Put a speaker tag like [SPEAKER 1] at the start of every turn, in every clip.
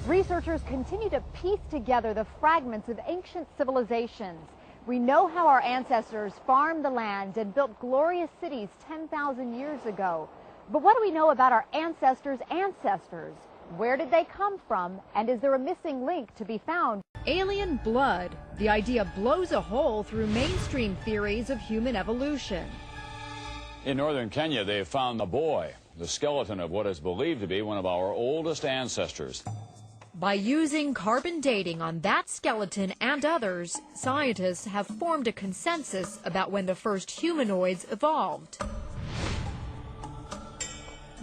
[SPEAKER 1] Researchers continue to piece together the fragments of ancient civilizations. We know how our ancestors farmed the land and built glorious cities 10,000 years ago. But what do we know about our ancestors' ancestors? Where did they come from? And is there a missing link to be found?
[SPEAKER 2] Alien blood. The idea blows a hole through mainstream theories of human evolution.
[SPEAKER 3] In northern Kenya, they have found the boy, the skeleton of what is believed to be one of our oldest ancestors.
[SPEAKER 2] By using carbon dating on that skeleton and others, scientists have formed a consensus about when the first humanoids evolved.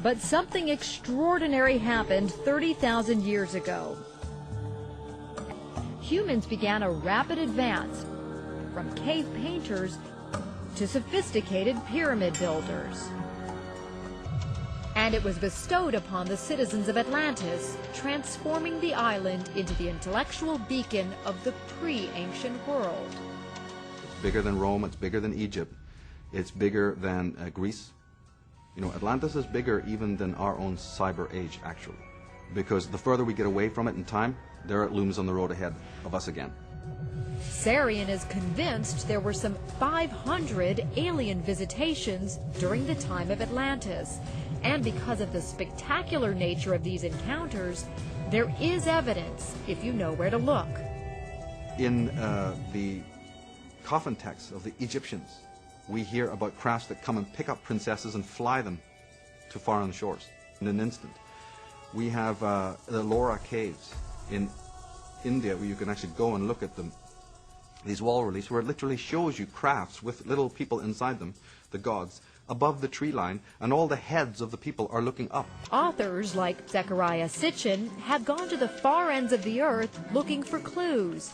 [SPEAKER 2] But something extraordinary happened 30,000 years ago. Humans began a rapid advance from cave painters to sophisticated pyramid builders. And it was bestowed upon the citizens of Atlantis, transforming the island into the intellectual beacon of the pre-ancient world.
[SPEAKER 4] It's bigger than Rome, it's bigger than Egypt, it's bigger than Greece. You know, Atlantis is bigger even than our own cyber age, actually. Because the further we get away from it in time, there it looms on the road ahead of us again.
[SPEAKER 2] Sarian is convinced there were some 500 alien visitations during the time of Atlantis. And because of the spectacular nature of these encounters, there is evidence if you know where to look.
[SPEAKER 4] In the coffin texts of the Egyptians, we hear about crafts that come and pick up princesses and fly them to foreign shores in an instant. We have the Laura caves in India, where you can actually go and look at them. These wall reliefs where it literally shows you crafts with little people inside them, the gods, above the tree line, and all the heads of the people are looking up.
[SPEAKER 2] Authors like Zechariah Sitchin have gone to the far ends of the earth looking for clues,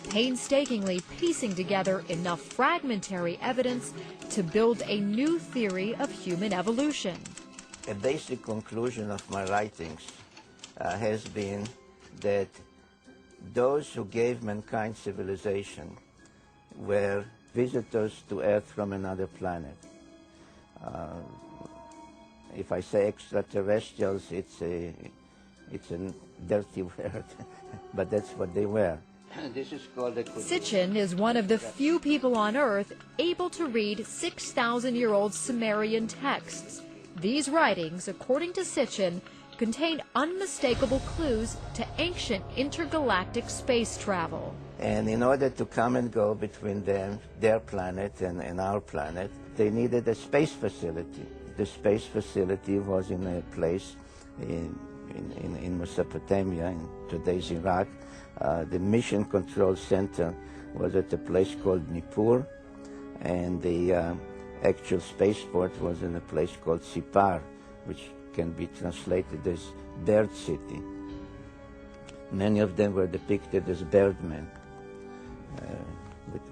[SPEAKER 2] painstakingly piecing together enough fragmentary evidence to build a new theory of human evolution.
[SPEAKER 5] A basic conclusion of my writings has been that those who gave mankind civilization were visitors to Earth from another planet. If I say extraterrestrials, it's a dirty word, but that's what they were. This is called a...
[SPEAKER 2] Sitchin is one of the few people on Earth able to read 6,000-year-old Sumerian texts. These writings, according to Sitchin, contain unmistakable clues to ancient intergalactic space travel.
[SPEAKER 5] And in order to come and go between them, their planet and our planet, they needed a space facility. The space facility was in a place in Mesopotamia, in today's Iraq. The mission control center was at a place called Nibiru, and the actual spaceport was in a place called Sipar, which can be translated as Bird City. Many of them were depicted as birdmen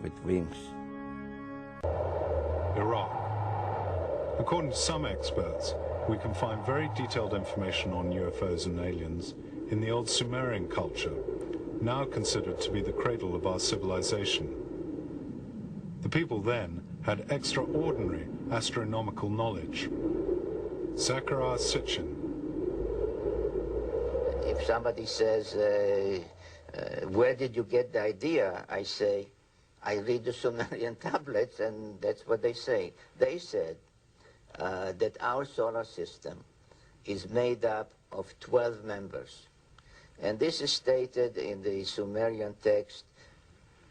[SPEAKER 5] with wings.
[SPEAKER 6] Iraq. According to some experts, we can find very detailed information on UFOs and aliens in the old Sumerian culture, now considered to be the cradle of our civilization. The people then had extraordinary astronomical knowledge. Zechariah Sitchin.
[SPEAKER 5] If somebody says, where did you get the idea? I say, I read the Sumerian tablets, and that's what they say. They said that our solar system is made up of 12 members. And this is stated in the Sumerian text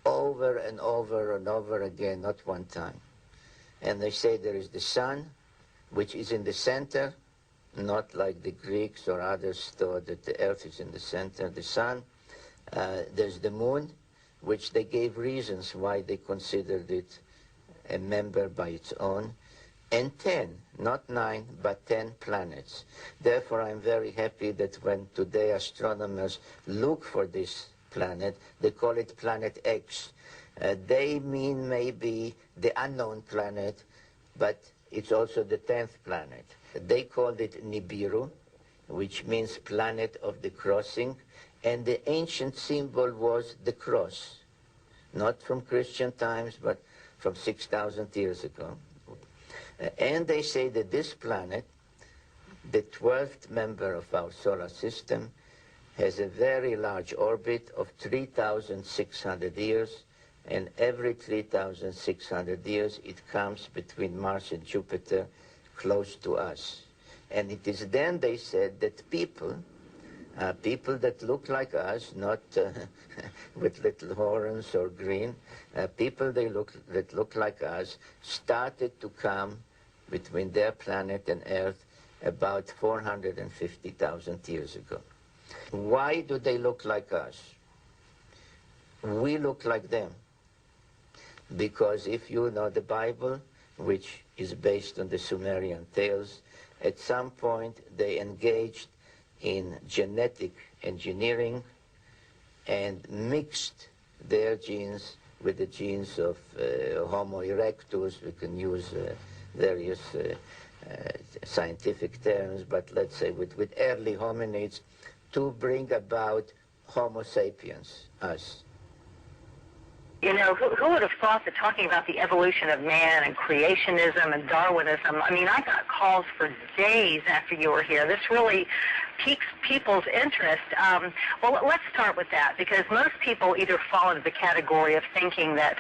[SPEAKER 5] over and over and over again, not one time. And they say there is the sun, which is in the center, not like the Greeks or others thought that the earth is in the center, the sun. There's the moon, which they gave reasons why they considered it a member by its own, and 10, not 9, but 10 planets. Therefore, I'm very happy that when today astronomers look for this planet, they call it Planet X. They mean maybe the unknown planet, but it's also the 10th planet. They called it Nibiru, which means planet of the crossing, and the ancient symbol was the cross, not from Christian times, but from 6,000 years ago. And they say that this planet, the 12th member of our solar system, has a very large orbit of 3,600 years, and every 3,600 years it comes between Mars and Jupiter close to us. And it is then, they said, that people that look like us, not with little horns or green, people that look like us, started to come between their planet and Earth about 450,000 years ago. Why do they look like us? We look like them. Because if you know the Bible, which is based on the Sumerian tales, at some point they engaged in genetic engineering and mixed their genes with the genes of Homo erectus. We can use various scientific terms, but let's say with early hominids, to bring about Homo sapiens, us.
[SPEAKER 7] You know, who would have thought that talking about the evolution of man and creationism and Darwinism, I mean, I got calls for days after you were here. This really piques people's interest. Well, let's start with that, because most people either fall into the category of thinking that,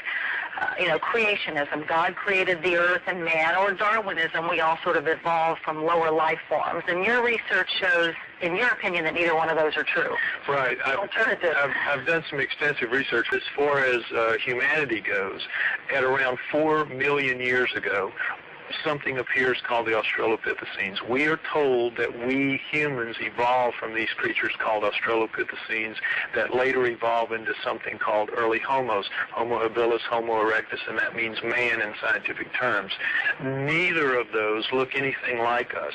[SPEAKER 7] creationism, God created the earth and man, or Darwinism, we all sort of evolved from lower life forms. And your research shows, in your opinion, that neither one of those are true.
[SPEAKER 8] Right. I've done some extensive research as far as humanity goes. At around 4 million years ago, something appears called the Australopithecines. We are told that we humans evolved from these creatures called Australopithecines that later evolved into something called early Homos, Homo habilis, Homo erectus, and that means man in scientific terms. Neither of those look anything like us.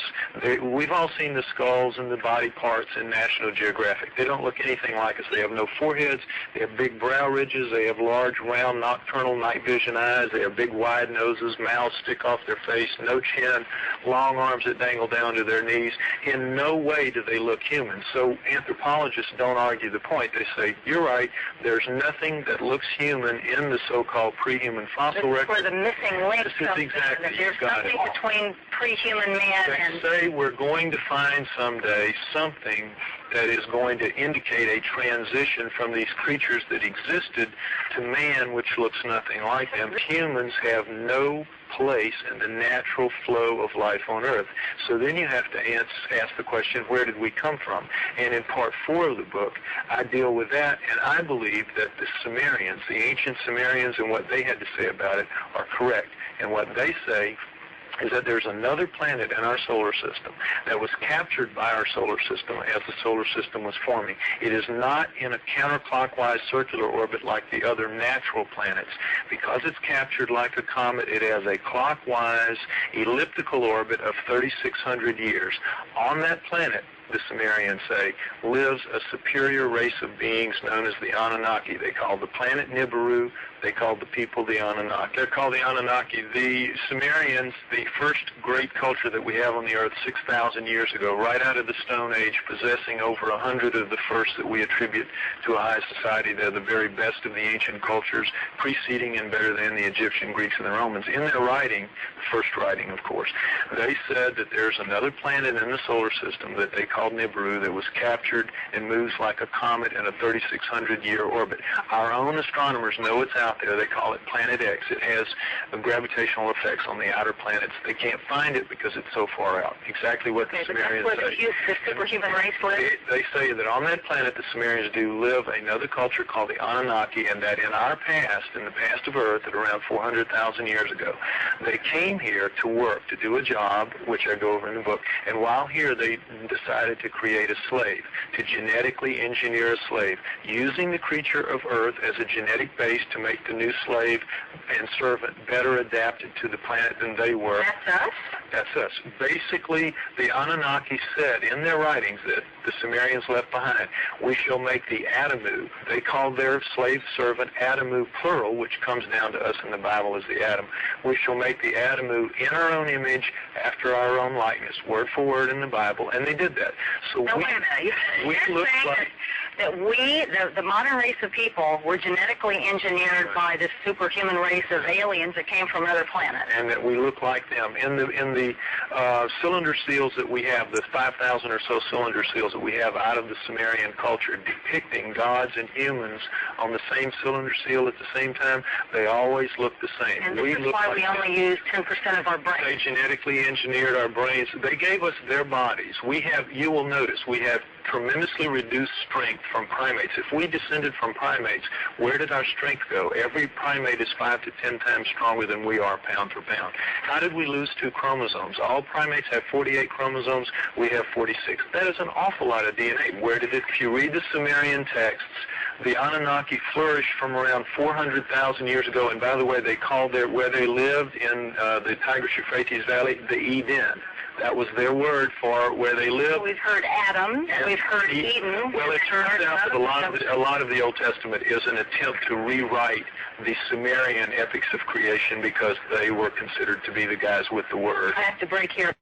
[SPEAKER 8] We've all seen the skulls and the body parts in National Geographic. They don't look anything like us. They have no foreheads. They have big brow ridges. They have large, round, nocturnal night vision eyes. They have big, wide noses. Mouths stick off their face, no chin, long arms that dangle down to their knees. In no way do they look human. So anthropologists don't argue the point. They say, you're right, there's nothing that looks human in the so-called pre-human fossil record.
[SPEAKER 7] This is where the missing link comes in,
[SPEAKER 8] exactly,
[SPEAKER 7] that there's something between pre-human man and...
[SPEAKER 8] They say we're going to find someday something that is going to indicate a transition from these creatures that existed to man, which looks nothing like them. Humans have no place in the natural flow of life on Earth. So then you have to ask the question, where did we come from? And in part 4 of the book, I deal with that, and I believe that the Sumerians, the ancient Sumerians, and what they had to say about it are correct. And what they say is that there's another planet in our solar system that was captured by our solar system as the solar system was forming. It is not in a counterclockwise circular orbit like the other natural planets. Because it's captured like a comet, it has a clockwise elliptical orbit of 3,600 years. On that planet, the Sumerians say, lives a superior race of beings known as the Anunnaki. They call the planet Nibiru. They call the people the Anunnaki. They're called the Anunnaki. The Sumerians, the first great culture that we have on the earth 6,000 years ago, right out of the Stone Age, possessing over 100 of the first that we attribute to a high society. They're the very best of the ancient cultures, preceding and better than the Egyptian, Greeks, and the Romans. In their writing, the first writing, of course, they said that there's another planet in the solar system that they called Nibiru that was captured and moves like a comet in a 3,600-year orbit. Our own astronomers know it's out there. They call it Planet X. It has gravitational effects on the outer planets. They can't find it because it's so far out. Exactly what the Sumerians say.
[SPEAKER 7] The superhuman race lives?
[SPEAKER 8] They say that on that planet, the Sumerians do live another culture called the Anunnaki, and that in our past, in the past of Earth, at around 400,000 years ago, they came here to work, to do a job, which I go over in the book, and while here, they decided to create a slave, to genetically engineer a slave, using the creature of Earth as a genetic base to make the new slave and servant better adapted to the planet than they were.
[SPEAKER 7] That's us?
[SPEAKER 8] That's us. Basically, the Anunnaki said in their writings that the Sumerians left behind, we shall make the Adamu. They called their slave servant Adamu plural, which comes down to us in the Bible as the Adam. We shall make the Adamu in our own image, after our own likeness, word for word in the Bible, and they did that. So
[SPEAKER 7] no, wait a minute.
[SPEAKER 8] we look like...
[SPEAKER 7] that the modern race of people, were genetically engineered by this superhuman race of aliens that came from other planets.
[SPEAKER 8] And that we look like them. In the cylinder seals that we have, the 5,000 or so cylinder seals that we have out of the Sumerian culture, depicting gods and humans on the same cylinder seal at the same time, they always look the same.
[SPEAKER 7] And this is why we only use 10% of our brains.
[SPEAKER 8] They genetically engineered our brains. They gave us their bodies. We have, you will notice, we have tremendously reduced strength from primates. If we descended from primates, where did our strength go? Every primate is 5 to 10 times stronger than we are pound for pound. How did we lose 2 chromosomes? All primates have 48 chromosomes. We have 46. That is an awful lot of DNA. Where did it? If you read the Sumerian texts, the Anunnaki flourished from around 400,000 years ago, and by the way, they called where they lived in the Tigris-Euphrates Valley, the Eden. That was their word for where they lived.
[SPEAKER 7] We've heard Adam, and we've heard Eden.
[SPEAKER 8] Well, it turns out that a lot of the Old Testament is an attempt to rewrite the Sumerian epics of creation because they were considered to be the guys with the word.
[SPEAKER 7] I have to break here.